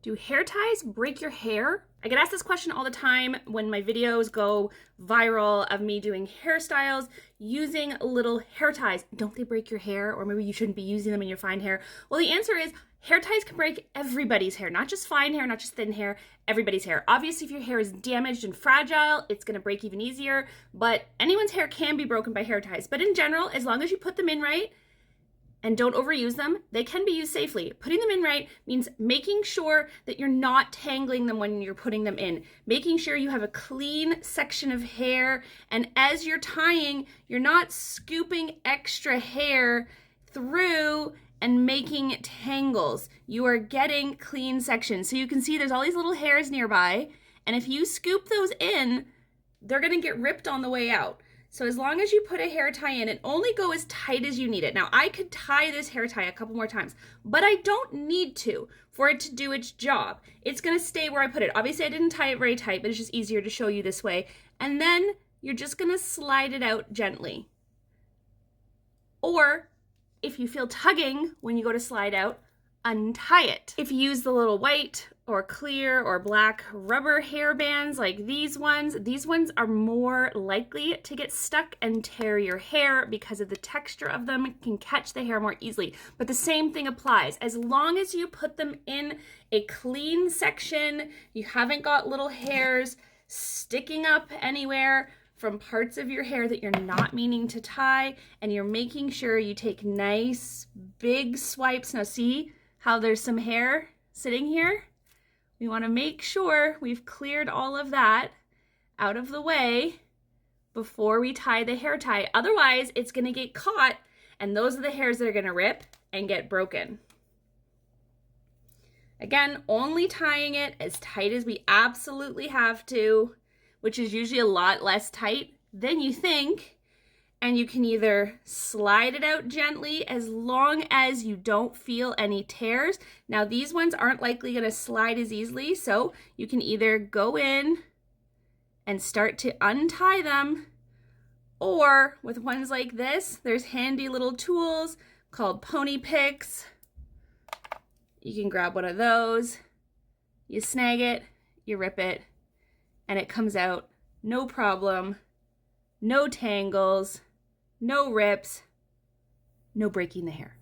Do hair ties break your hair? I get asked this question all the time when my videos go viral of me doing hairstyles using little hair ties. Don't they break your hair? Or maybe you shouldn't be using them in your fine hair. Well, the answer is hair ties can break everybody's hair, not just fine hair, not just thin hair, everybody's hair. Obviously, if your hair is damaged and fragile, it's gonna break even easier, but anyone's hair can be broken by hair ties. But in general, as long as you put them in right, and don't overuse them, they can be used safely. Putting them in right means making sure that you're not tangling them when you're putting them in, making sure you have a clean section of hair, and as you're tying, you're not scooping extra hair through and making tangles. You are getting clean sections. So you can see there's all these little hairs nearby, and if you scoop those in, they're gonna get ripped on the way out. So as long as you put a hair tie in, it only go as tight as you need it. Now, I could tie this hair tie a couple more times, but I don't need to for it to do its job. It's gonna stay where I put it. Obviously, I didn't tie it very tight, but it's just easier to show you this way. And then you're just gonna slide it out gently. Or if you feel tugging when you go to slide out, untie it. If you use the little white or clear or black rubber hair bands like these ones are more likely to get stuck and tear your hair because of the texture of them. It can catch the hair more easily. But the same thing applies. As long as you put them in a clean section, you haven't got little hairs sticking up anywhere from parts of your hair that you're not meaning to tie, and you're making sure you take nice big swipes. Now see how there's some hair sitting here? We want to make sure we've cleared all of that out of the way before we tie the hair tie. Otherwise, it's going to get caught, and those are the hairs that are going to rip and get broken. Again, only tying it as tight as we absolutely have to, which is usually a lot less tight than you think. And you can either slide it out gently as long as you don't feel any tears. Now these ones aren't likely gonna slide as easily, so you can either go in and start to untie them, or with ones like this, there's handy little tools called pony picks. You can grab one of those, you snag it, you rip it, and it comes out no problem, no tangles, no rips, no breaking the hair.